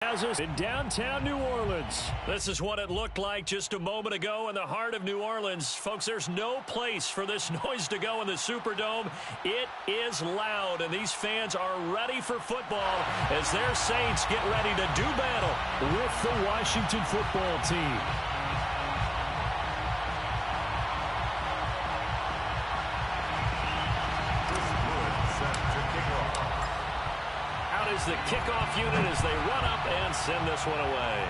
Has us in downtown New Orleans. This is what it looked like just a moment ago in the heart of New Orleans. Folks, there's no place for this noise to go in the Superdome. It is loud, and these fans are ready for football as their Saints get ready to do battle with the Washington football team. Is the kickoff unit as they run up and send this one away.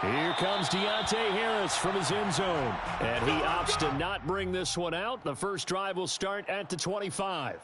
Here comes Deontay Harris from his end zone, and he opts to not bring this one out. The first drive will start at the 25.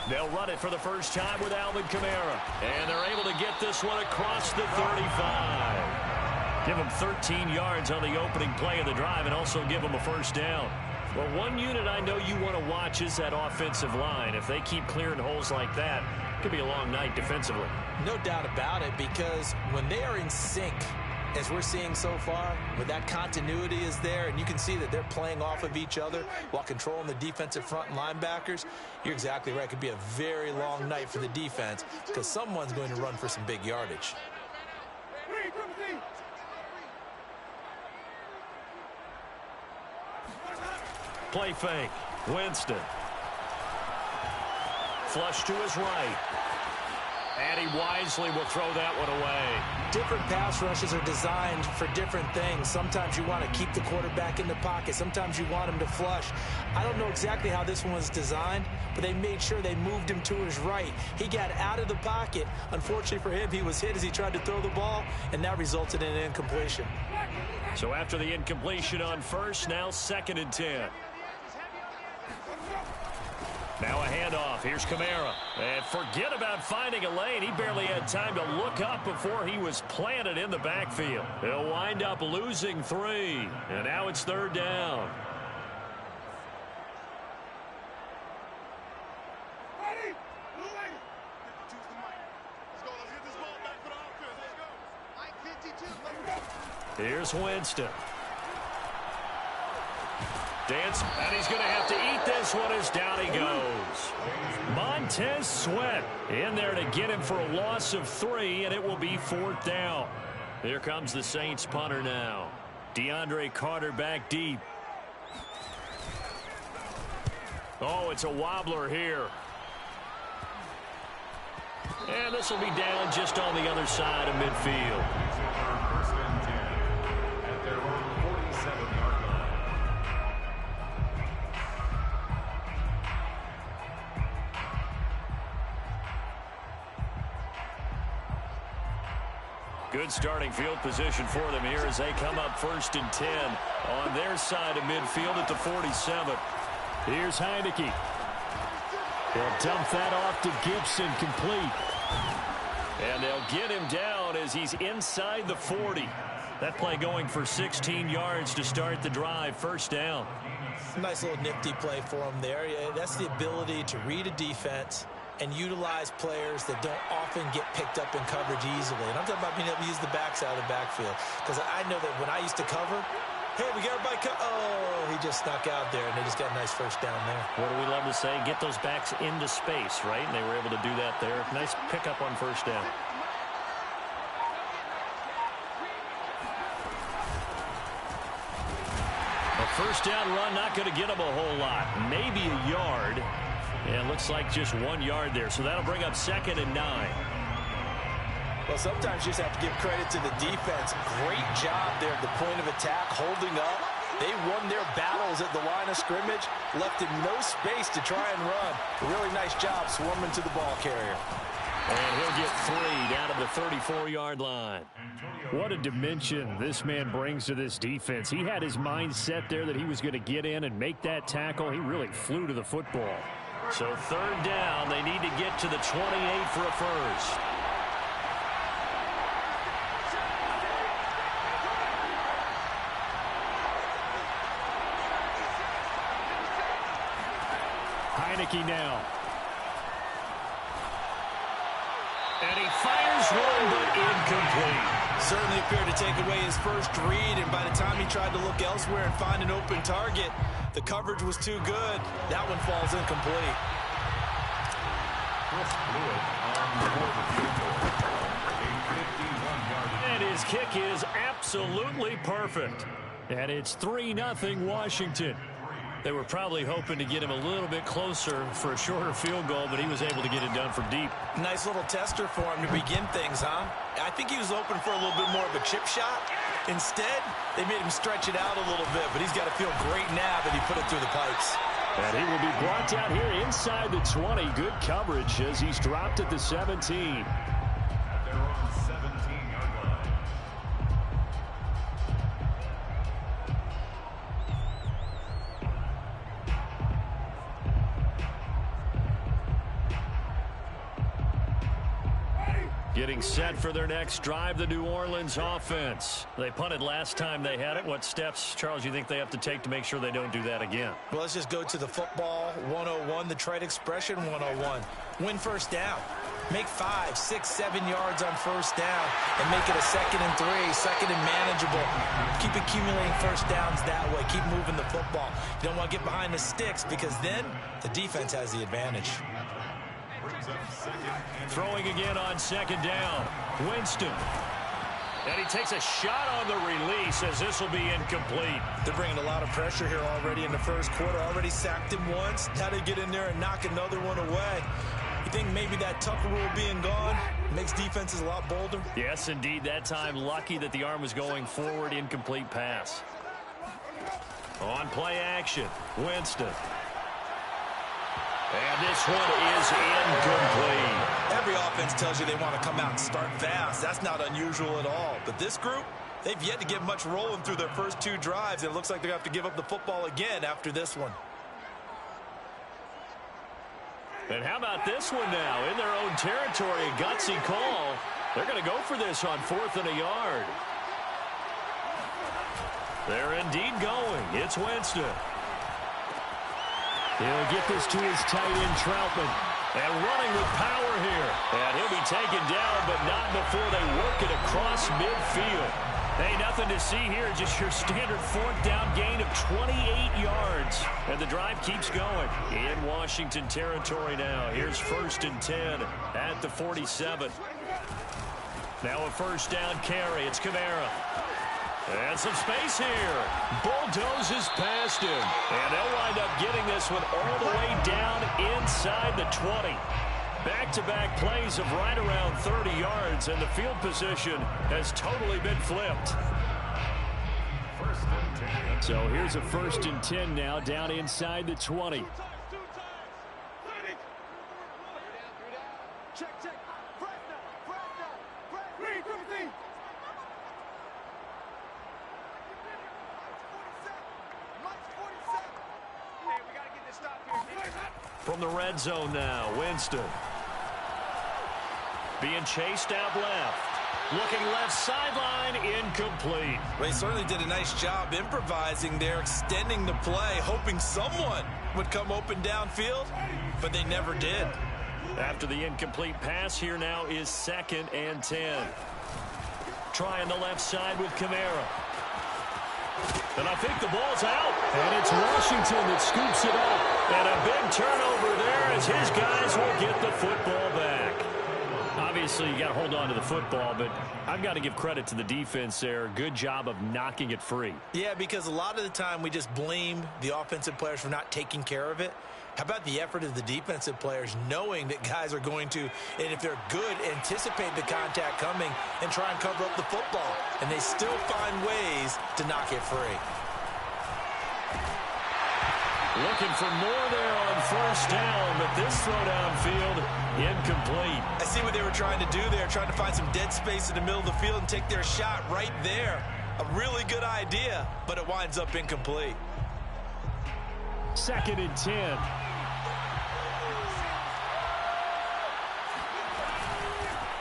They'll run it for the first time with Alvin Kamara. And they're able to get this one across the 35. Give them 13 yards on the opening play of the drive and also give them a first down. Well, one unit I know you want to watch is that offensive line. If they keep clearing holes like that, it could be a long night defensively. No doubt about it, because when they are in sync, as we're seeing so far, when that continuity is there and you can see that they're playing off of each other while controlling the defensive front and linebackers, you're exactly right. It could be a very long night for the defense because someone's going to run for some big yardage. Play fake. Winston. Flush to his right. And he wisely will throw that one away. Different pass rushes are designed for different things. Sometimes you want to keep the quarterback in the pocket. Sometimes you want him to flush. I don't know exactly how this one was designed, but they made sure they moved him to his right. He got out of the pocket. Unfortunately for him, he was hit as he tried to throw the ball, and that resulted in an incompletion. So after the incompletion on first, now 2nd and 10. Now a handoff. Here's Kamara. And forget about finding a lane. He barely had time to look up before he was planted in the backfield. He'll wind up losing 3. And now it's 3rd down. Here's Winston. Dance, and he's going to have to eat this one as down he goes. Montez Sweat in there to get him for a loss of 3, and it will be 4th down. Here comes the Saints punter now. DeAndre Carter back deep. Oh, it's a wobbler here. And this will be down just on the other side of midfield. Good starting field position for them here as they come up 1st and 10 on their side of midfield at the 47. Here's Heineke. They'll dump that off to Gibson, complete. And they'll get him down as he's inside the 40. That play going for 16 yards to start the drive. 1st down. Nice little nifty play for him there. That's the ability to read a defense and utilize players that don't often get picked up in coverage easily. And I'm talking about being able to use the backside of the backfield. Because I know that when I used to cover, hey, we got everybody oh, he just snuck out there, and they just got a nice 1st down there. What do we love to say? Get those backs into space, right? And they were able to do that there. Nice pickup on 1st down. A 1st down run, not going to get them a whole lot. Maybe a yard. And looks like just 1 yard there. So that'll bring up 2nd and 9. Well, sometimes you just have to give credit to the defense. Great job there at the point of attack, holding up. They won their battles at the line of scrimmage, left him no space to try and run. A really nice job swarming to the ball carrier. And he'll get 3 down to the 34-yard line. What a dimension this man brings to this defense. He had his mind set there that he was going to get in and make that tackle. He really flew to the football. So 3rd down, they need to get to the 28 for a first. Heineke now. And he fires one, but incomplete. Certainly appeared to take away his first read, and by the time he tried to look elsewhere and find an open target, the coverage was too good. That one falls incomplete. And his kick is absolutely perfect. And it's 3-0 Washington. They were probably hoping to get him a little bit closer for a shorter field goal, but he was able to get it done from deep. Nice little tester for him to begin things, huh? I think he was open for a little bit more of a chip shot. Instead, they made him stretch it out a little bit, but he's got to feel great now that he put it through the pipes. And he will be brought down here inside the 20. Good coverage as he's dropped at the 17. Getting set for their next drive, the New Orleans offense. They punted last time they had it. What steps, Charles, you think they have to take to make sure they don't do that again? Well, let's just go to the football 101, the trade expression 101. Win first down. Make 5, 6, 7 yards on first down and make it a 2nd and 3, 2nd and manageable. Keep accumulating first downs that way. Keep moving the football. You don't want to get behind the sticks because then the defense has the advantage. Throwing again on 2nd down. Winston. And he takes a shot on the release as this will be incomplete. They're bringing a lot of pressure here already in the first quarter. Already sacked him once. Now they get in there and knock another one away. You think maybe that Tucker rule being gone makes defenses a lot bolder? Yes, indeed. That time lucky that the arm was going forward. Incomplete pass. On play action. Winston. And this one is incomplete. Every offense tells you they want to come out and start fast. That's not unusual at all. But this group, they've yet to get much rolling through their first 2 drives. It looks like they're going to have to give up the football again after this one. And how about this one now? In their own territory, a gutsy call. They're going to go for this on 4th and a yard. They're indeed going. It's Winston. He'll get this to his tight end, Troutman. And running with power here. And he'll be taken down, but not before they work it across midfield. Hey, nothing to see here. Just your standard 4th down gain of 28 yards. And the drive keeps going. In Washington territory now. Here's 1st and 10 at the 47. Now a first down carry. It's Kamara. And some space here. Bulldozes past him. And they'll wind up getting this one all the way down inside the 20. Back-to-back plays of right around 30 yards, and the field position has totally been flipped. So here's a 1st and 10 now down inside the 20. From the red zone now, Winston. Being chased out left. Looking left sideline, incomplete. Well, he certainly did a nice job improvising there, extending the play, hoping someone would come open downfield, but they never did. After the incomplete pass, here now is 2nd and 10. Trying the left side with Kamara. And I think the ball's out. And it's Washington that scoops it up. And a big turnover there as his guys will get the football back. Obviously, you got to hold on to the football, but I've got to give credit to the defense there. Good job of knocking it free. Yeah, because a lot of the time we just blame the offensive players for not taking care of it. How about the effort of the defensive players knowing that guys are going to, and if they're good, anticipate the contact coming and try and cover up the football. And they still find ways to knock it free. Looking for more there on 1st down, but this throw downfield, incomplete. I see what they were trying to do there, trying to find some dead space in the middle of the field and take their shot right there. A really good idea, but it winds up incomplete. 2nd and 10.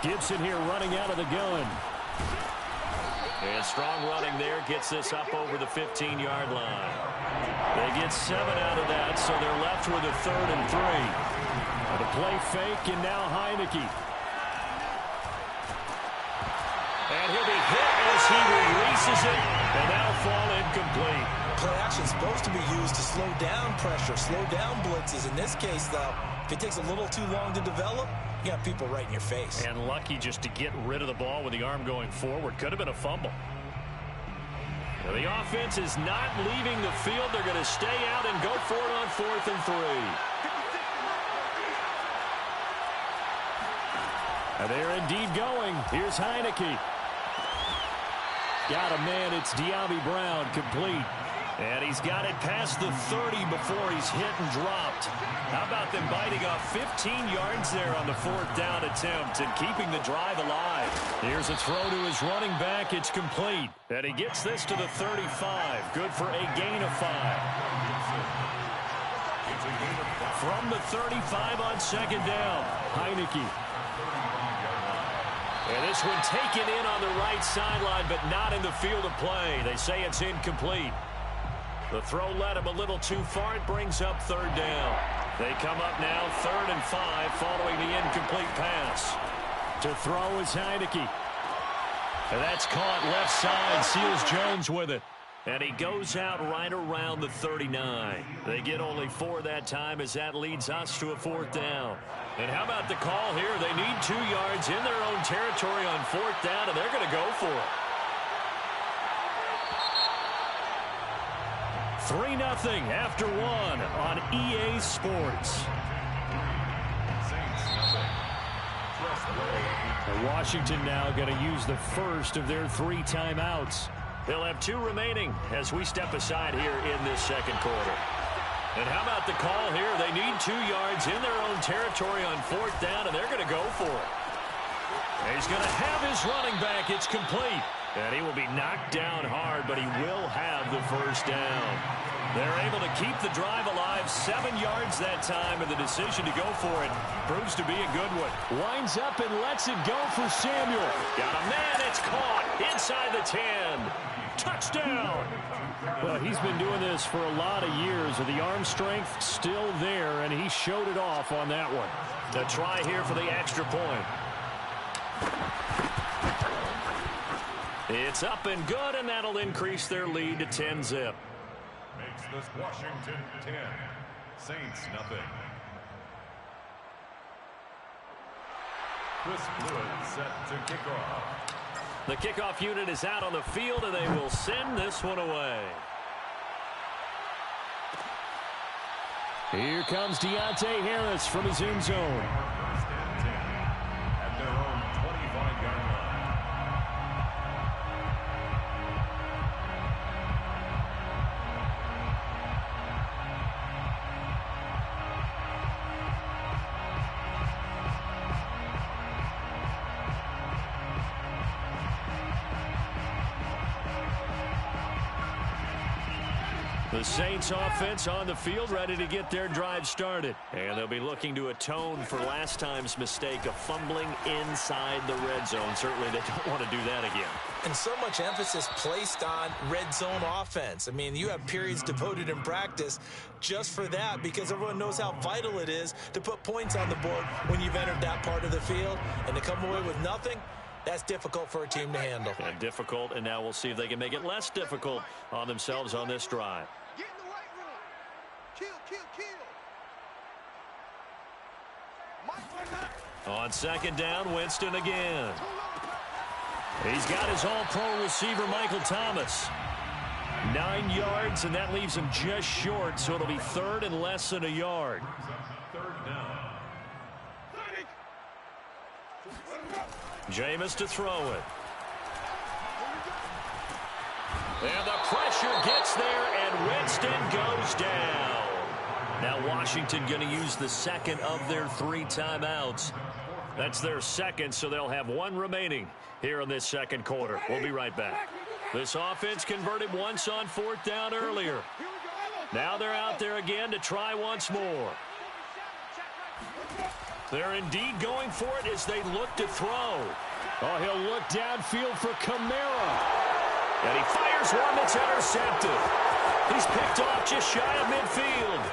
Gibson here running out of the gun. And strong running there gets this up over the 15-yard line. They get 7 out of that, so they're left with a 3rd and 3. The play fake, and now Heineke. And he'll be hit as he releases it, and that'll fall incomplete. Play action is supposed to be used to slow down pressure, slow down blitzes. In this case, though, if it takes a little too long to develop, you got people right in your face. And lucky just to get rid of the ball with the arm going forward. Could have been a fumble. Now, the offense is not leaving the field. They're going to stay out and go for it on 4th and 3. And they're indeed going. Here's Heineke. Got a man. It's Diaby Brown, complete. And he's got it past the 30 before he's hit and dropped. How about them biting off 15 yards there on the 4th down attempt and keeping the drive alive? Here's a throw to his running back. It's complete. And he gets this to the 35. Good for a gain of 5. From the 35 on 2nd down, Heineke. And this one taken in on the right sideline, but not in the field of play. They say it's incomplete. The throw led him a little too far. It brings up 3rd down. They come up now 3rd and 5 following the incomplete pass. To throw is Heineke. And that's caught left side. Seals Jones with it. And he goes out right around the 39. They get only 4 that time as that leads us to a 4th down. And how about the call here? They need 2 yards in their own territory on 4th down, and they're going to go for it. 3-0 after 1 on EA Sports. Washington now going to use the first of their 3 timeouts. They'll have 2 remaining as we step aside here in this 2nd quarter. And how about the call here? They need 2 yards in their own territory on 4th down, and they're going to go for it. And he's going to have his running back. It's complete. And he will be knocked down hard, but he will have the 1st down. They're able to keep the drive alive. 7 yards that time, and the decision to go for it proves to be a good one. Winds up and lets it go for Samuel. Got a man. It's caught inside the 10. Touchdown. Well, he's been doing this for a lot of years, with the arm strength still there, and he showed it off on that one. The try here for the extra point. It's up and good, and that'll increase their lead to 10-zip. Makes this Washington 10, Saints nothing. Chris Fluid set to kick off. The kickoff unit is out on the field, and they will send this one away. Here comes Deontay Harris from his own zone. First and 10 at their own 25-yard line. The Saints offense on the field, ready to get their drive started. And they'll be looking to atone for last time's mistake of fumbling inside the red zone. Certainly they don't want to do that again. And so much emphasis placed on red zone offense. I mean, you have periods devoted in practice just for that, because everyone knows how vital it is to put points on the board when you've entered that part of the field. And to come away with nothing, that's difficult for a team to handle. And difficult, and now we'll see if they can make it less difficult on themselves on this drive. Get in the weight room. Kill. On 2nd down, Winston again. He's got his all-pro receiver, Michael Thomas. 9 yards, and that leaves him just short, so it'll be 3rd and less than a yard. 3rd down. Jameis to throw it. And the pressure gets there, and Winston goes down. Now Washington going to use the 2nd of their 3 timeouts. That's their 2nd, so they'll have 1 remaining here in this 2nd quarter. We'll be right back. This offense converted once on 4th down earlier. Now they're out there again to try once more. They're indeed going for it as they look to throw. Oh, he'll look downfield for Kamara. And he fires one that's intercepted. He's picked off just shy of midfield.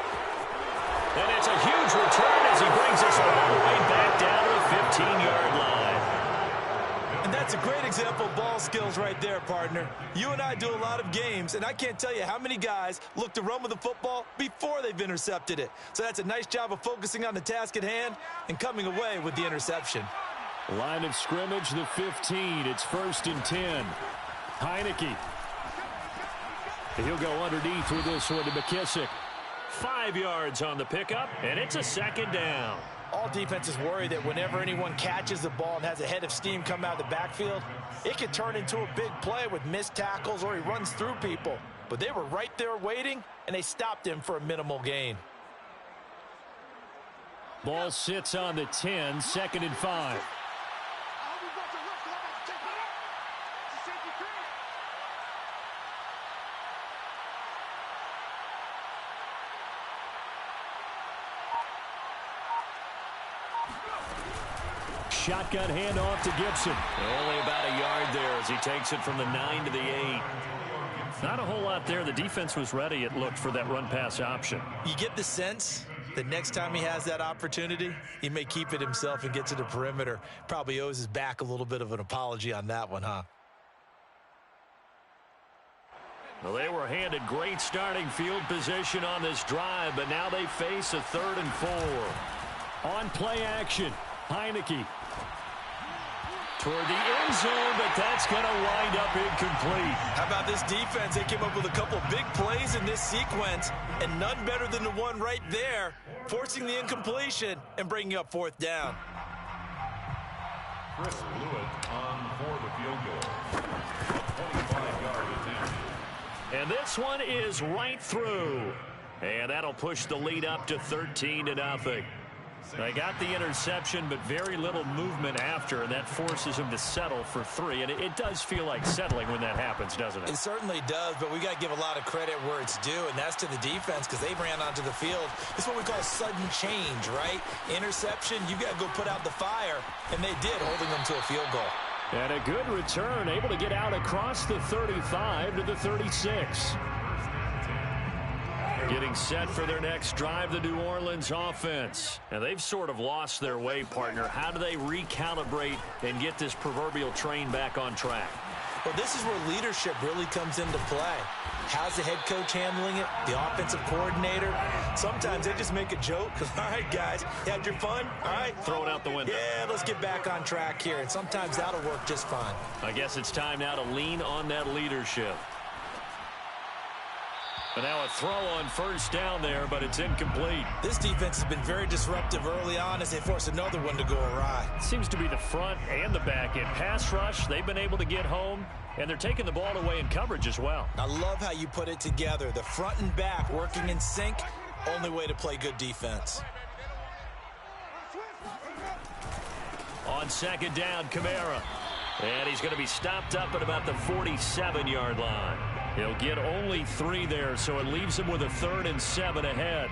And it's a huge return as he brings us all the way back down to the 15-yard line. And that's a great example of ball skills right there, partner. You and I do a lot of games, and I can't tell you how many guys look to run with the football before they've intercepted it. So that's a nice job of focusing on the task at hand and coming away with the interception. Line of scrimmage, the 15. It's 1st and 10. Heineke. He'll go underneath with this one to McKissick. 5 yards on the pickup, and it's a 2nd down. All defenses worry that whenever anyone catches the ball and has a head of steam come out of the backfield, it could turn into a big play with missed tackles or he runs through people. But they were right there waiting, and they stopped him for a minimal gain. Ball sits on the 10, 2nd and 5. Shotgun handoff to Gibson. Only about a yard there as he takes it from the 9 to the 8. Not a whole lot there. The defense was ready, it looked, for that run-pass option. You get the sense that next time he has that opportunity, he may keep it himself and get to the perimeter. Probably owes his back a little bit of an apology on that one, huh? Well, they were handed great starting field position on this drive, but now they face a 3rd and 4. On play action, Heineke. Toward the end zone, but that's going to wind up incomplete. How about this defense? They came up with a couple big plays in this sequence, and none better than the one right there, forcing the incompletion and bringing up 4th down. Chris Lewitt on for the field goal. 25-yard attempt. And this one is right through. And that'll push the lead up to 13-0. They got the interception, but very little movement after, and that forces him to settle for 3. And it does feel like settling when that happens, doesn't it? It certainly does, but we got to give a lot of credit where it's due, and that's to the defense because they ran onto the field. This is what we call sudden change, right? Interception, you got to go put out the fire, and they did, holding them to a field goal. And a good return, able to get out across the 35 to the 36. Getting set for their next drive, the New Orleans offense. And they've sort of lost their way, partner. How do they recalibrate and get this proverbial train back on track? Well, this is where leadership really comes into play. How's the head coach handling it? The offensive coordinator? Sometimes they just make a joke. All right, guys, you had your fun? All right. Throw it out the window. Yeah, let's get back on track here. And sometimes that'll work just fine. I guess it's time now to lean on that leadership. But now a throw on 1st down there, but it's incomplete. This defense has been very disruptive early on as they force another one to go awry. Seems to be the front and the back end. Pass rush, they've been able to get home, and they're taking the ball away in coverage as well. I love how you put it together. The front and back working in sync, only way to play good defense. On 2nd down, Kamara. And he's going to be stopped up at about the 47-yard line. He'll get only 3 there, so it leaves him with a 3rd and 7 ahead.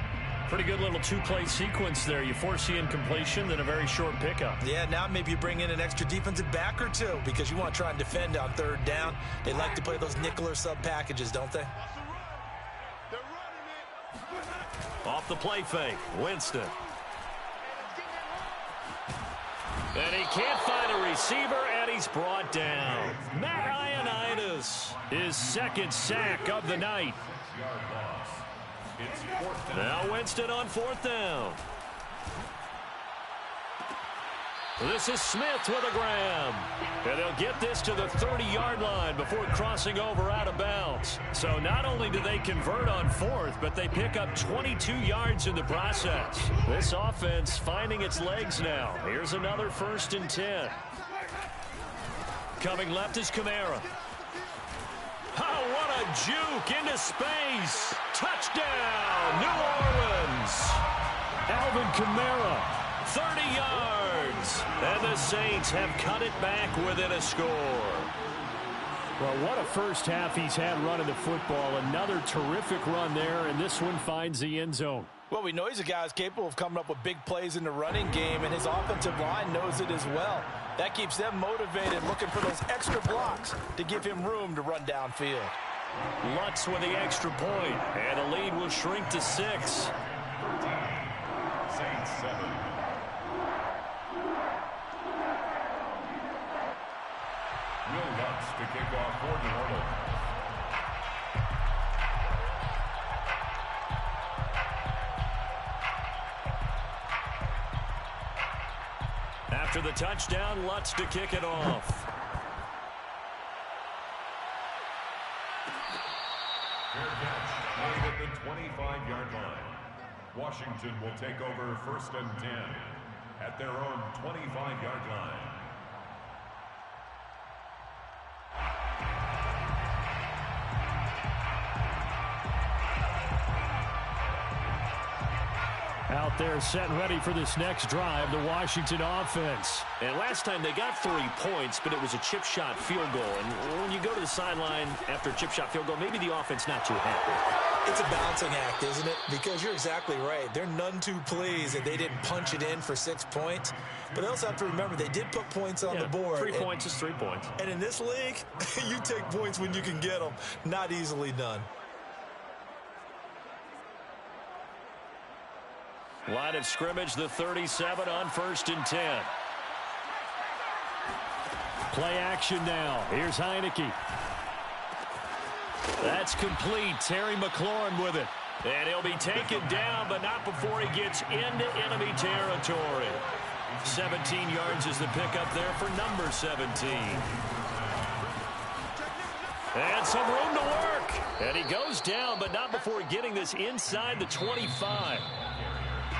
Pretty good little 2-play sequence there. You force the incompletion, then a very short pickup. Yeah, now maybe you bring in an extra defensive back or 2 because you want to try and defend on 3rd down. They like to play those nickel or sub packages, don't they? Off the play fake, Winston. And he can't find a receiver, and he's brought down. Matt Ioannidis, his 2nd sack of the night. Now Winston on 4th down. This is Smith with a grab. And they'll get this to the 30-yard line before crossing over out of bounds. So not only do they convert on 4th, but they pick up 22 yards in the process. This offense finding its legs now. Here's another 1st and 10. Coming left is Kamara. Oh, what a juke into space. Touchdown, New Orleans. Alvin Kamara, 30 yards. And the Saints have cut it back within a score. Well, what a first half he's had running the football. Another terrific run there, and this one finds the end zone. Well, we know he's a guy who's capable of coming up with big plays in the running game, and his offensive line knows it as well. That keeps them motivated, looking for those extra blocks to give him room to run downfield. Lutz with the extra point, and the lead will shrink to 6. Saints 7. Will Lutz to kick off for New Orleans. After the touchdown, Lutz to kick it off. Fair catch made at the 25-yard line. Washington will take over 1st and 10 at their own 25-yard line. Out there set and ready for this next drive, the Washington offense. And last time they got 3 points, but it was a chip shot field goal. And when you go to the sideline after a chip shot field goal, maybe the offense not too happy. It's a balancing act, isn't it? Because you're exactly right. They're none too pleased that they didn't punch it in for 6 points. But they also have to remember they did put points on the board. 3 points is 3 points. And in this league, you take points when you can get them. Not easily done. Line of scrimmage, the 37 on 1st and 10. Play action now. Here's Heineke. That's complete. Terry McLaurin with it. And he'll be taken down, but not before he gets into enemy territory. 17 yards is the pickup there for number 17. And some room to work. And he goes down, but not before getting this inside the 25.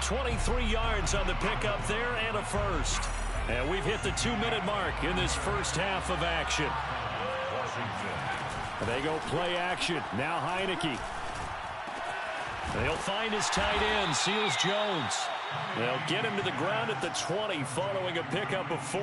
23 yards on the pickup there and a first. And we've hit the 2-minute mark in this first half of action. They go play action. Now Heineke. They'll find his tight end, Seals Jones. They'll get him to the ground at the 20 following a pickup of 4.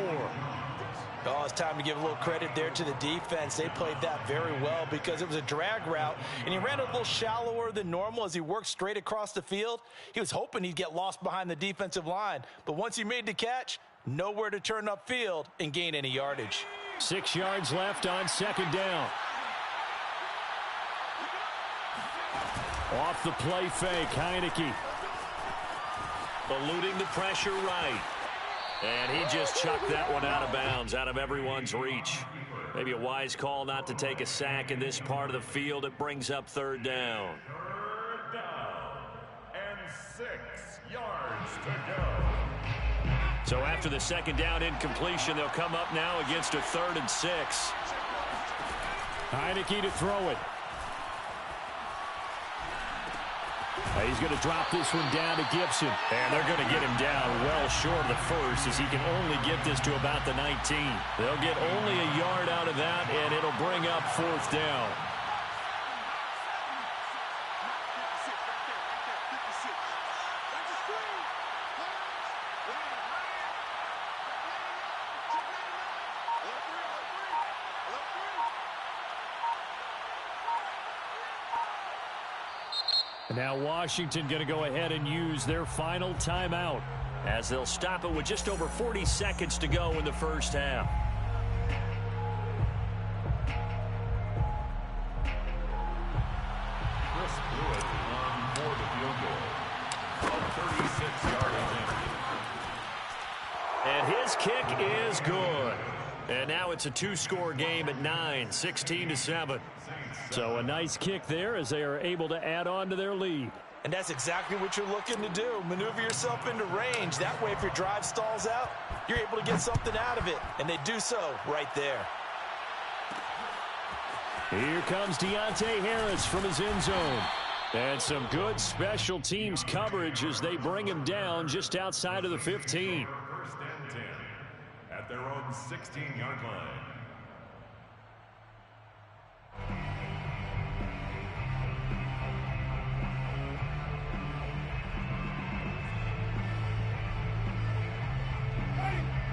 Oh, it's time to give a little credit there to the defense. They played that very well because it was a drag route, and he ran a little shallower than normal as he worked straight across the field. He was hoping he'd get lost behind the defensive line, but once he made the catch, nowhere to turn upfield and gain any yardage. 6 yards left on 2nd down. Off the play fake, Heineke. Eluding the pressure right. And he just chucked that one out of bounds, out of everyone's reach. Maybe a wise call not to take a sack in this part of the field. It brings up 3rd down. 3rd down and 6 yards to go. So after the 2nd down incompletion, they'll come up now against a 3rd and 6. Heineke to throw it. He's going to drop this one down to Gibson. And they're going to get him down well short of the first as he can only get this to about the 19. They'll get only a yard out of that, and it'll bring up 4th down. And now Washington going to go ahead and use their final timeout as they'll stop it with just over 40 seconds to go in the first half. Chris Blewett on for the field goal. 36-yard line. And his kick is good. And now it's a 2-score game at 9, 16-7. So a nice kick there as they are able to add on to their lead. And that's exactly what you're looking to do. Maneuver yourself into range. That way, if your drive stalls out, you're able to get something out of it. And they do so right there. Here comes Deontay Harris from his end zone. And some good special teams coverage as they bring him down just outside of the 15. 1st and 10 at their own 16-yard line.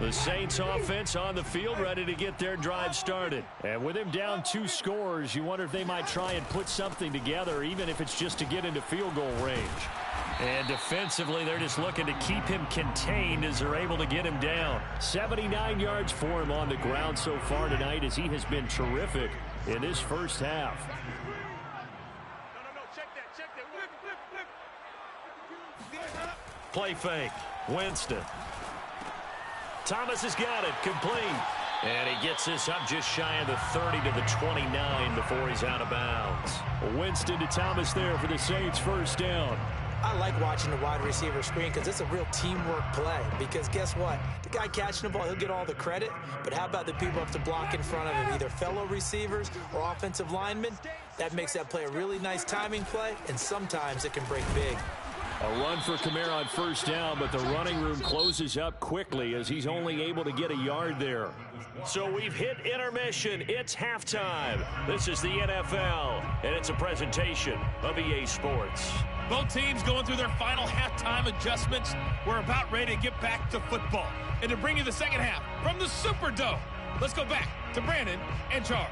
The Saints offense on the field ready to get their drive started. And with him down 2 scores, you wonder if they might try and put something together, even if it's just to get into field goal range. And defensively, they're just looking to keep him contained as they're able to get him down. 79 yards for him on the ground so far tonight as he has been terrific in this first half. Play fake. Winston. Thomas has got it. Complete. And he gets this up just shy of the 30 to the 29 before he's out of bounds. Winston to Thomas there for the Saints first down. I like watching the wide receiver screen because it's a real teamwork play. Because guess what? The guy catching the ball, he'll get all the credit. But how about the people up to block in front of him, either fellow receivers or offensive linemen? That makes that play a really nice timing play, and sometimes it can break big. A run for Kamara on first down, but the running room closes up quickly as he's only able to get a yard there. So we've hit intermission. It's halftime. This is the NFL, and it's a presentation of EA Sports. Both teams going through their final halftime adjustments. We're about ready to get back to football. And to bring you the second half from the Superdome, let's go back to Brandon and Charles.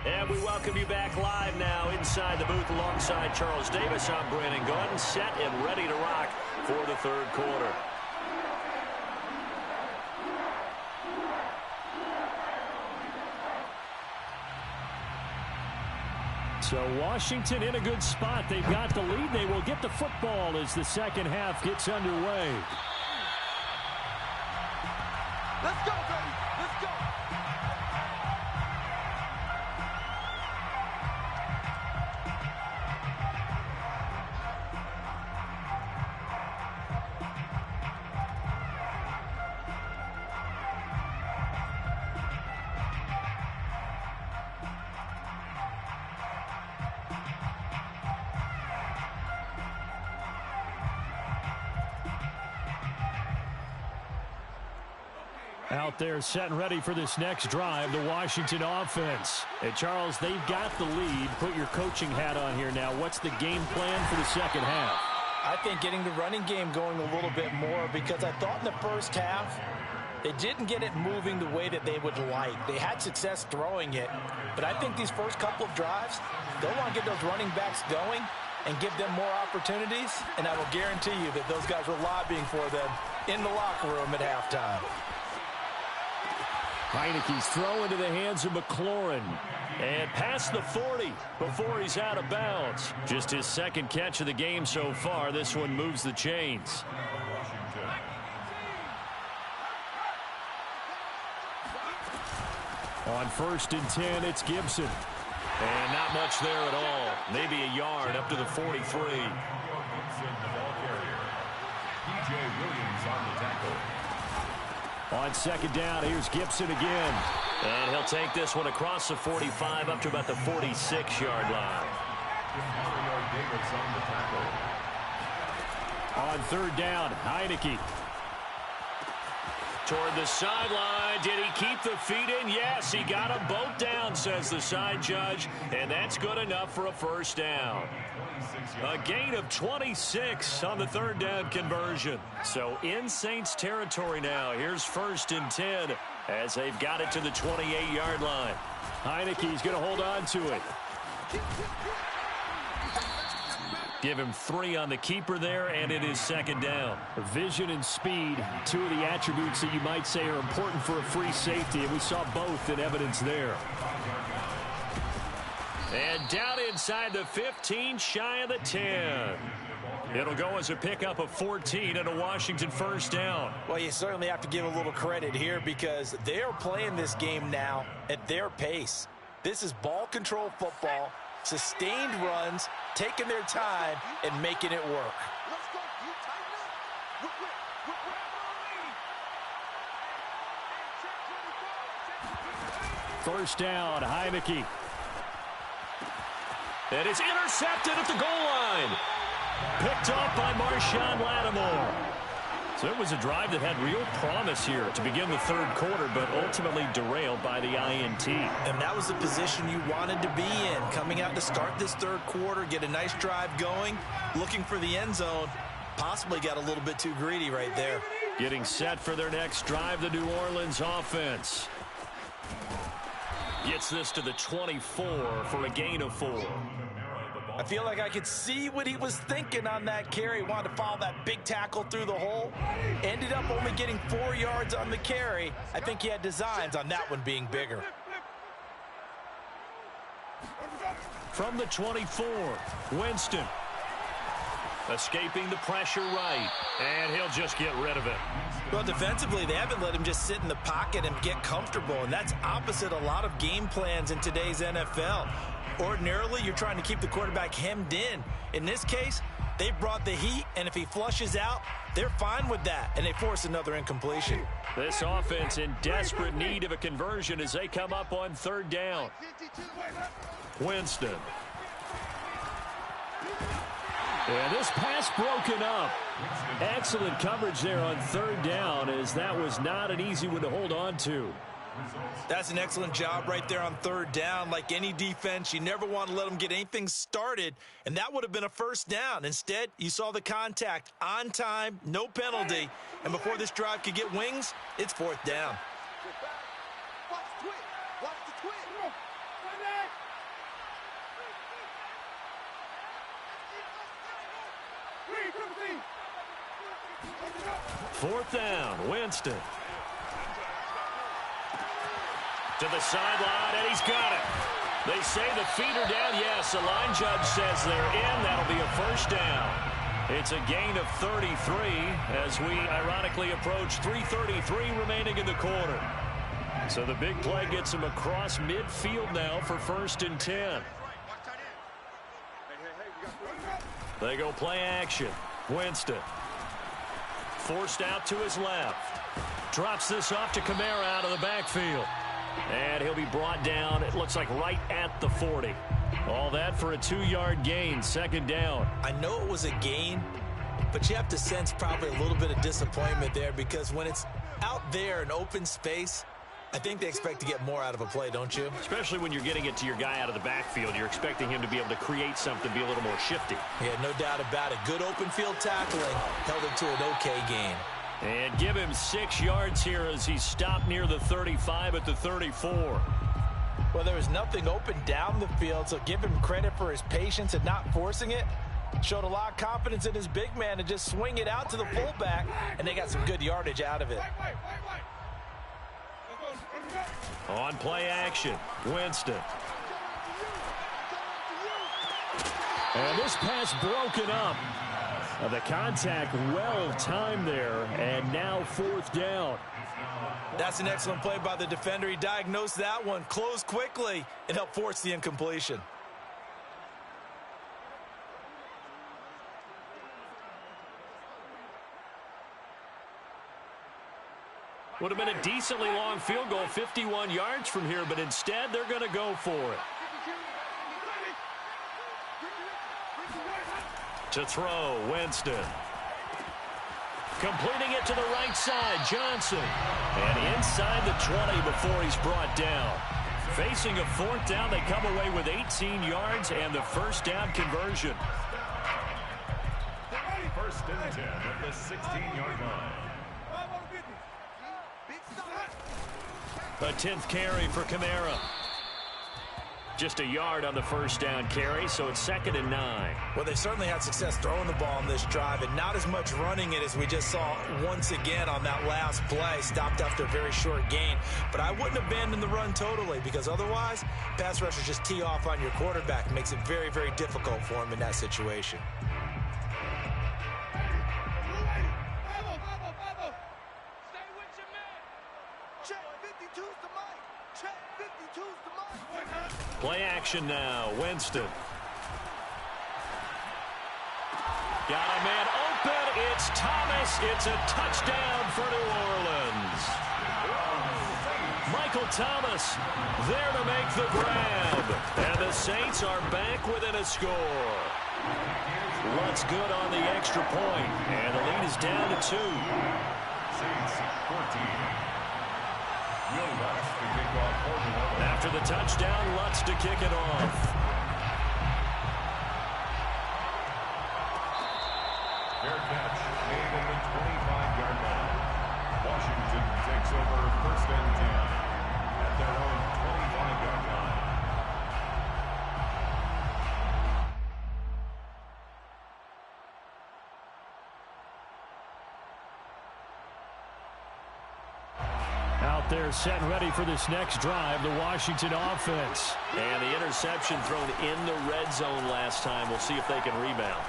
And we welcome you back live now inside the booth alongside Charles Davis. I'm Brandon Gunn, set and ready to rock for the third quarter. So Washington in a good spot. They've got the lead. They will get the football as the second half gets underway. Let's go, baby. Let's go. Out there set and ready for this next drive, the Washington offense. And Charles, they've got the lead. Put your coaching hat on here now. What's the game plan for the second half? I think getting the running game going a little bit more, because I thought in the first half they didn't get it moving the way that they would like. They had success throwing it, but I think these first couple of drives, they'll want to get those running backs going and give them more opportunities, and I will guarantee you that those guys were lobbying for them in the locker room at halftime. Heineke's throw into the hands of McLaurin. And past the 40 before he's out of bounds. Just his second catch of the game so far. This one moves the chains. On 1st and 10, it's Gibson. And not much there at all. Maybe a yard up to the 43. Gibson, the ball carrier. P.J. Williams on the tackle. On second down, here's Gibson again. And he'll take this one across the 45 up to about the 46-yard line. Mario Davis on the tackle. On third down, Heineke. Toward the sideline. Did he keep the feet in? Yes, he got them both down, says the side judge. And that's good enough for a first down. A gain of 26 on the third down conversion. So in Saints territory now. Here's 1st and 10 as they've got it to the 28-yard line. Heineke's going to hold on to it. Give him 3 on the keeper there, and it is second down. Vision and speed, 2 of the attributes that you might say are important for a free safety, and we saw both in evidence there. And down inside the 15, shy of the 10. It'll go as a pickup of 14 and a Washington first down. Well, you certainly have to give a little credit here because they're playing this game now at their pace. This is ball control football, sustained runs, taking their time, and making it work. Let's go. You tighten up. First down, Heineke. And it's intercepted at the goal line. Picked up by Marshawn Lattimore. So it was a drive that had real promise here to begin the third quarter, but ultimately derailed by the INT. And that was the position you wanted to be in, coming out to start this third quarter, get a nice drive going, looking for the end zone. Possibly got a little bit too greedy right there. Getting set for their next drive, the New Orleans offense. Gets this to the 24 for a gain of 4. I feel like I could see what he was thinking on that carry. Wanted to follow that big tackle through the hole. Ended up only getting 4 yards on the carry. I think he had designs on that one being bigger. From the 24, Winston. Escaping the pressure right. And he'll just get rid of it. Well, defensively, they haven't let him just sit in the pocket and get comfortable, and that's opposite a lot of game plans in today's NFL. Ordinarily, you're trying to keep the quarterback hemmed in. In this case, they brought the heat, and if he flushes out, they're fine with that, and they force another incompletion. This offense in desperate need of a conversion as they come up on 3rd down. Winston. And this pass broken up. Excellent coverage there on 3rd down, as that was not an easy one to hold on to. That's an excellent job right there on 3rd down. Like any defense, you never want to let them get anything started, and that would have been a 1st down. Instead, you saw the contact on time, no penalty, and before this drive could get wings, it's 4th down. Watch the twit. Watch the twit. 4th down, Winston. To the sideline, and he's got it. They say the feet are down. Yes, the line judge says they're in. That'll be a 1st down. It's a gain of 33 as we ironically approach 3:33 remaining in the quarter. So the big play gets him across midfield now for 1st and 10. They go play action. Winston. Forced out to his left. Drops this off to Kamara out of the backfield. And he'll be brought down, it looks like right at the 40. All that for a 2-yard gain, 2nd down. I know it was a gain, but you have to sense probably a little bit of disappointment there, because when it's out there in open space, I think they expect to get more out of a play, don't you? Especially when you're getting it to your guy out of the backfield. You're expecting him to be able to create something, be a little more shifty. Yeah, no doubt about it. Good open field tackling held him to an okay gain. And give him 6 yards here as he stopped near the 35 at the 34. Well, there was nothing open down the field, so give him credit for his patience and not forcing it. Showed a lot of confidence in his big man to just swing it out to the fullback, and they got some good yardage out of it. On play action, Winston. And this pass broken up. The contact well timed there, and now 4th down. That's an excellent play by the defender. He diagnosed that one, closed quickly, and helped force the incompletion. Would have been a decently long field goal, 51 yards from here, but instead they're going to go for it. To throw, Winston. Completing it to the right side, Johnson. And inside the 20 before he's brought down. Facing a 4th down, they come away with 18 yards and the 1st down conversion. 1st and 10 at the 16-yard line. A 10th carry for Kamara. Just a yard on the 1st down carry, so it's 2nd and 9. Well, they certainly had success throwing the ball on this drive, and not as much running it as we just saw once again on that last play. Stopped after a very short gain. But I wouldn't abandon the run totally, because otherwise, pass rushers just tee off on your quarterback. Makes it very, very difficult for him in that situation. Play action now, Winston. Got a man open, it's Thomas. It's a touchdown for New Orleans. Michael Thomas there to make the grab. And the Saints are back within a score. Lutz good on the extra point, and the lead is down to 2. Saints 14. Will Lutz to kick off for New Orleans. After the touchdown, Lutz to kick it off. Fair catch made at the 25-yard line. Washington takes over 1st and 10 at their own 25-yard line. Out there set and ready for this next drive, the Washington offense. And the interception thrown in the red zone last time. We'll see if they can rebound.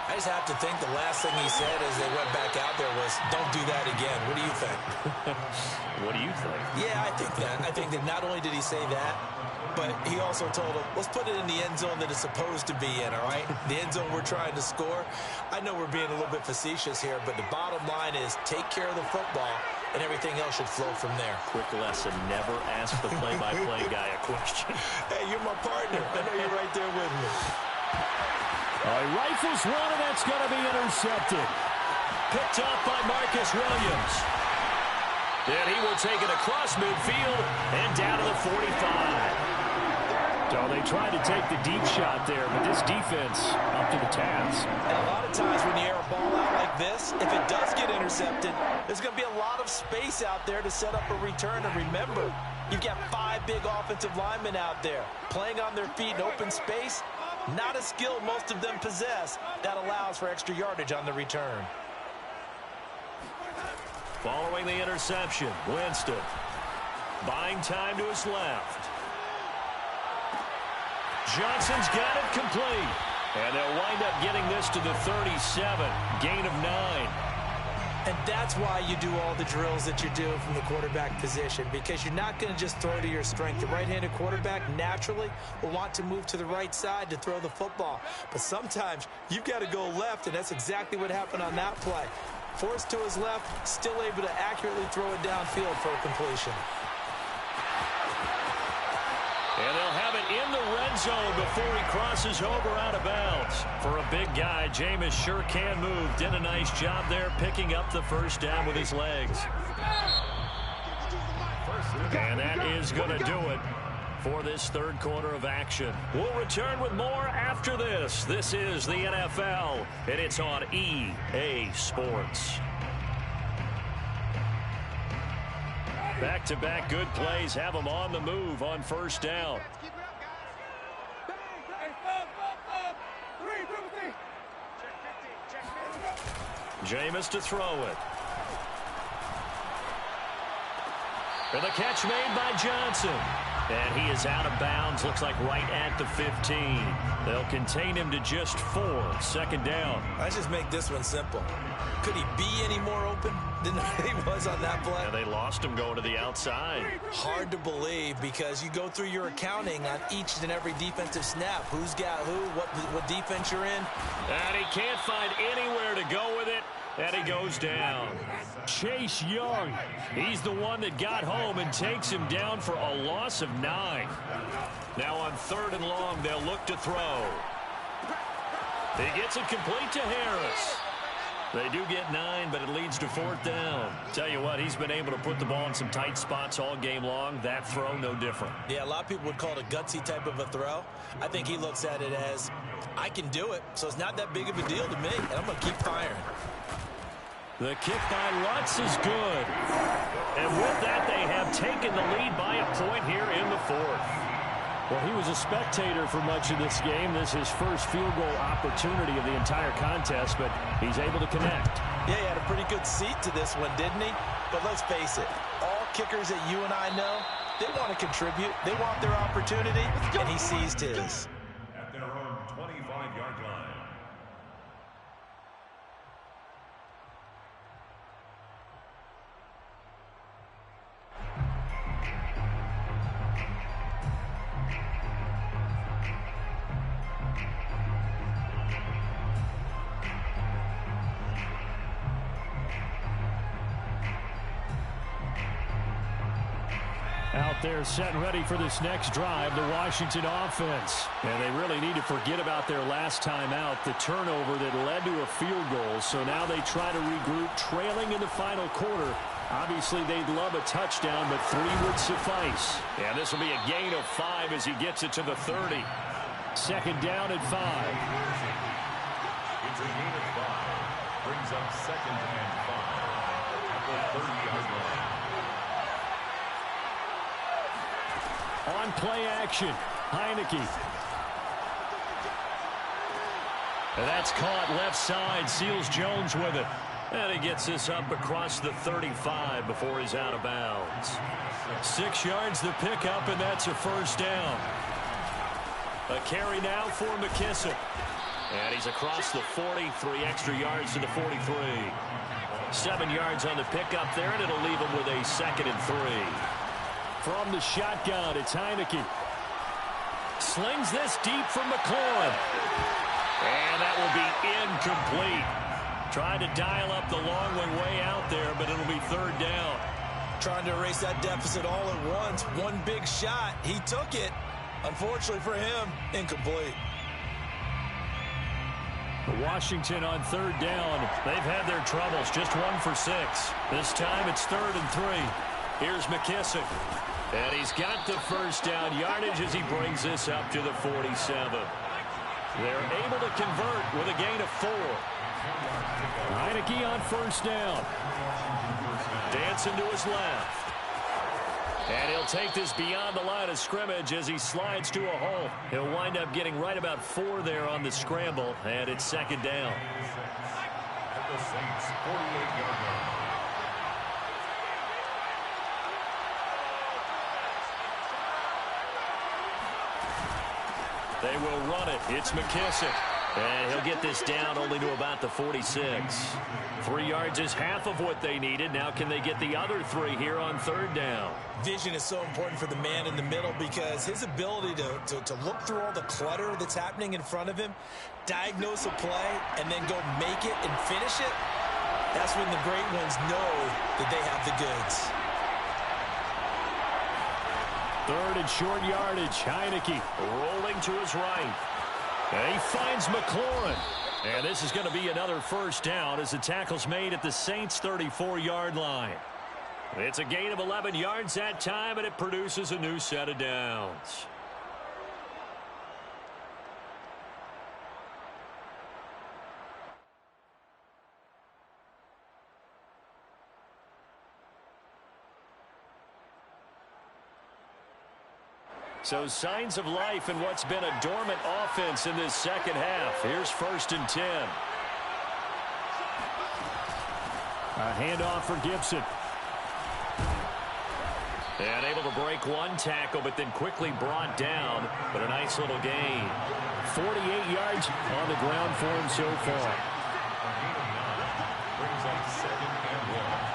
I just have to think the last thing he said as they went back out there was, don't do that again. What do you think? What do you think? Yeah, I think that. I think that not only did he say that, but he also told him, let's put it in the end zone that it's supposed to be in, all right? The end zone we're trying to score. I know we're being a little bit facetious here, but the bottom line is take care of the football, and everything else should flow from there. Quick lesson, never ask the play-by-play guy a question. Hey, you're my partner. I know you're right there with me. He rifles one, and that's going to be intercepted. Picked off by Marcus Williams. And he will take it across midfield and down to the 45. So they tried to take the deep shot there, but this defense up to the task. And a lot of times when you air a ball out like this, if it does get intercepted, there's going to be a lot of space out there to set up a return. And remember, you've got 5 big offensive linemen out there playing on their feet in open space. Not a skill most of them possess that allows for extra yardage on the return. Following the interception, Winston buying time to his left. Johnson's got it complete. And they'll wind up getting this to the 37. Gain of 9. And that's why you do all the drills that you do from the quarterback position, because you're not going to just throw to your strength. The right-handed quarterback naturally will want to move to the right side to throw the football. But sometimes you've got to go left, and that's exactly what happened on that play. Forced to his left, still able to accurately throw it downfield for a completion. And they'll have it in the red zone before he crosses over out of bounds. For a big guy, Jameis sure can move. Did a nice job there picking up the first down with his legs. And that is going to do it for this third quarter of action. We'll return with more after this. This is the NFL, and it's on EA Sports. Back-to-back good plays have them on the move on first down. Jameis to throw it. And the catch made by Johnson. And he is out of bounds, looks like right at the 15. They'll contain him to just 4. Second down. Let's just make this one simple. Could he be any more open than he was on that play? And they lost him going to the outside. Hard to believe, because you go through your accounting on each and every defensive snap. Who's got who, what defense you're in. And he can't find anywhere to go with it. And he goes down. Chase Young, he's the one that got home and takes him down for a loss of 9. Now on 3rd and long, they'll look to throw. He gets it complete to Harris. They do get 9, but it leads to 4th down. Tell you what, he's been able to put the ball in some tight spots all game long. That throw, no different. Yeah, a lot of people would call it a gutsy type of a throw. I think he looks at it as, I can do it, so it's not that big of a deal to me, and I'm going to keep firing. The kick by Lutz is good. And with that, they have taken the lead by a point here in the 4th. Well, he was a spectator for much of this game. This is his first field goal opportunity of the entire contest, but he's able to connect. Yeah, he had a pretty good seat to this one, didn't he? But let's face it, all kickers that you and I know, they want to contribute. They want their opportunity, and he seized his. At their own 25-yard line. Out there set and ready for this next drive, the Washington offense. And they really need to forget about their last time out, the turnover that led to a field goal. So now they try to regroup, trailing in the final quarter. Obviously, they'd love a touchdown, but 3 would suffice. And this will be a gain of 5 as he gets it to the 30. Second down at 5. It's a gain of 5. Brings up 2nd and 5 at the 30-yard line. On play action, Heineke. And that's caught left side, Seals Jones with it. And he gets this up across the 35 before he's out of bounds. 6 yards the pickup, and that's a first down. A carry now for McKissick. And he's across the 40, 3 extra yards to the 43. 7 yards on the pickup there, and it'll leave him with a 2nd and 3. From the shotgun, it's Heineke. Slings this deep from McLaurin. And that will be incomplete. Tried to dial up the long one way out there, but it'll be 3rd down. Trying to erase that deficit all at once. One big shot. He took it. Unfortunately for him, incomplete. Washington on 3rd down. They've had their troubles. Just 1 for 6. This time it's 3rd and 3. Here's McKissick. And he's got the first down yardage as he brings this up to the 47. They're able to convert with a gain of 4. Heineke on 1st down. Dancing to his left. And he'll take this beyond the line of scrimmage as he slides to a hole. He'll wind up getting right about 4 there on the scramble, and it's 2nd down. At the Saints' 48-yard line. They will run it. It's McKissick. And he'll get this down only to about the 46. 3 yards is half of what they needed. Now can they get the other 3 here on 3rd down? Vision is so important for the man in the middle because his ability to look through all the clutter that's happening in front of him, diagnose a play, and then go make it and finish it, that's when the great ones know that they have the goods. 3rd and short yardage. Heineke rolling to his right. And he finds McLaurin. And this is going to be another first down as the tackle's made at the Saints' 34-yard line. It's a gain of 11 yards that time, and it produces a new set of downs. So signs of life in what's been a dormant offense in this second half. Here's 1st and 10. A handoff for Gibson. And able to break one tackle, but then quickly brought down. But a nice little gain. 48 yards on the ground for him so far. Brings up 2nd and 1.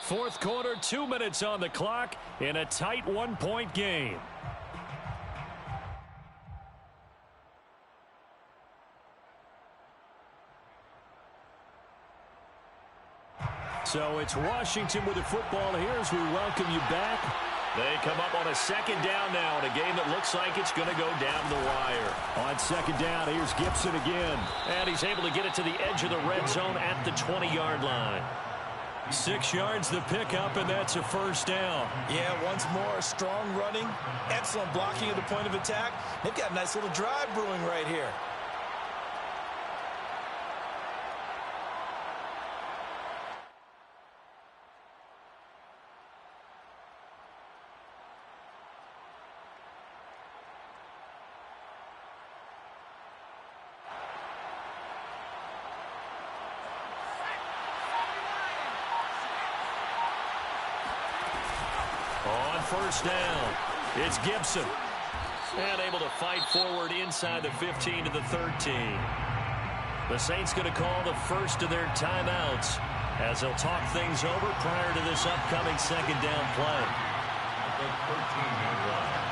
Fourth quarter, 2 minutes on the clock in a tight 1-point game. So it's Washington with the football here as we welcome you back. They come up on a 2nd down now in a game that looks like it's going to go down the wire. On 2nd down, here's Gibson again. And he's able to get it to the edge of the red zone at the 20-yard line. 6 yards the pickup, and that's a first down. Yeah, once more, strong running, excellent blocking at the point of attack. They've got a nice little drive brewing right here. On 1st down, it's Gibson. And able to fight forward inside the 15 to the 13. The Saints going to call the first of their timeouts as they'll talk things over prior to this upcoming 2nd down play. The 13-yard line.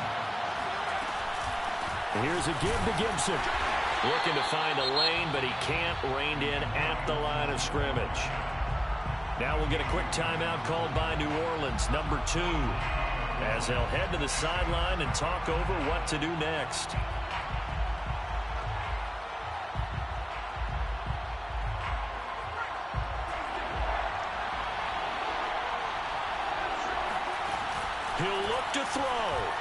Here's a give to Gibson. Looking to find a lane, but he can't. Reined in at the line of scrimmage. Now we'll get a quick timeout called by New Orleans, number 2, as they'll head to the sideline and talk over what to do next. He'll look to throw.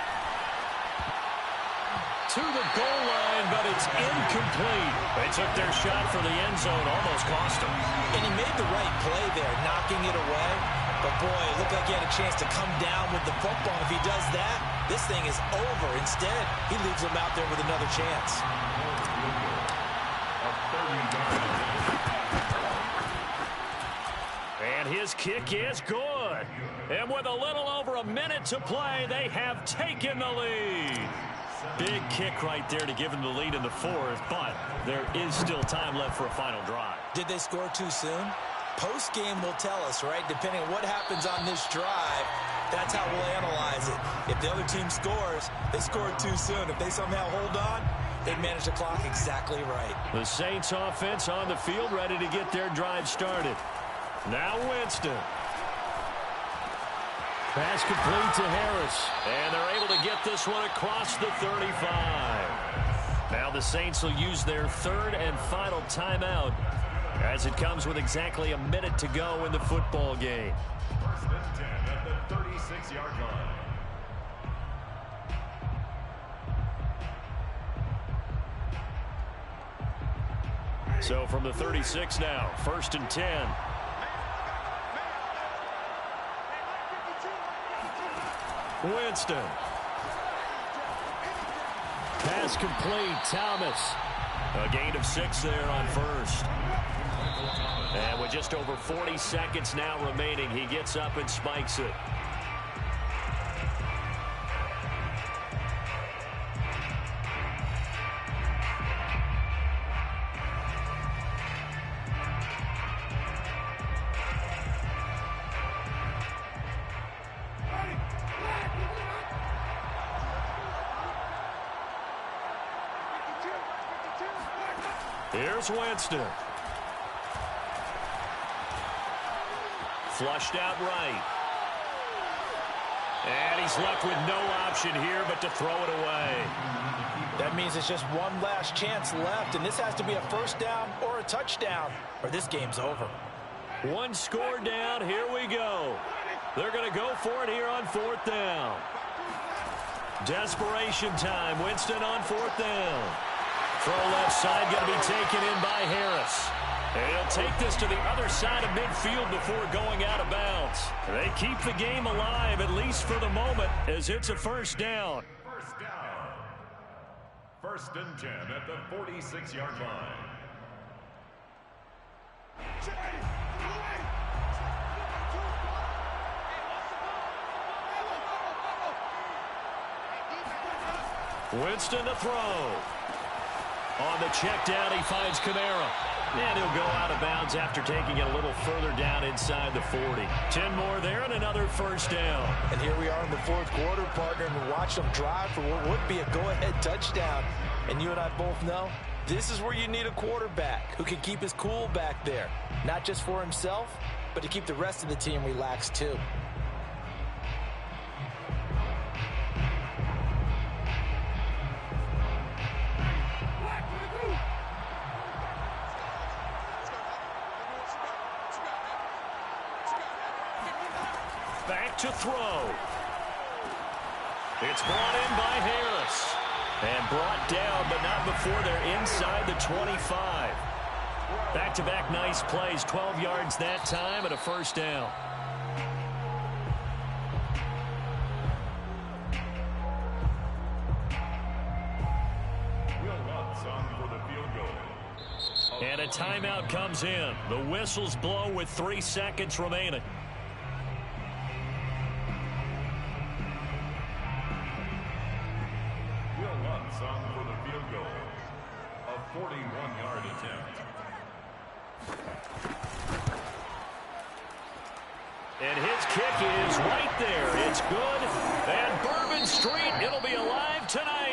to the goal line, but it's incomplete. They took their shot for the end zone, almost cost him. And he made the right play there, knocking it away. But, boy, it looked like he had a chance to come down with the football. If he does that, this thing is over. Instead, he leaves him out there with another chance. And his kick is good. And with a little over a minute to play, they have taken the lead. Big kick right there to give him the lead in the fourth, but there is still time left for a final drive. Did they score too soon? Post-game will tell us, right? Depending on what happens on this drive, that's how we'll analyze it. If the other team scores, they scored too soon. If they somehow hold on, they manage the clock exactly right. The Saints offense on the field, ready to get their drive started. Now Winston. Pass complete to Harris. And they're able to get this one across the 35. Now the Saints will use their third and final timeout as it comes with exactly a minute to go in the football game. First and 10 at the 36-yard line. So from the 36 now, first and 10. Winston. Pass complete. Thomas. A gain of 6 there on first. And with just over 40 seconds now remaining, he gets up and spikes it. Here's Winston. Flushed out right. And he's left with no option here but to throw it away. That means it's just one last chance left, and this has to be a first down or a touchdown, or this game's over. One score down. Here we go. They're going to go for it here on fourth down. Desperation time. Winston on fourth down. Throw left side going to be taken in by Harris. And he'll take this to the other side of midfield before going out of bounds. They keep the game alive, at least for the moment, as it's a first down. First down. First and 10 at the 46-yard line. Winston to throw. On the check down, he finds Kamara. And he'll go out of bounds after taking it a little further down inside the 40. 10 more there and another first down. And here we are in the fourth quarter, partner, and we watch them drive for what would be a go-ahead touchdown. And you and I both know this is where you need a quarterback who can keep his cool back there. Not just for himself, but to keep the rest of the team relaxed too. Back to throw. It's brought in by Harris. And brought down, but not before they're inside the 25. Back-to-back nice plays. 12 yards that time and a first down. And a timeout comes in. The whistles blow with 3 seconds remaining. On for the field goal, a 41-yard attempt. And his kick is right there. It's good. And Bourbon Street, it'll be alive tonight.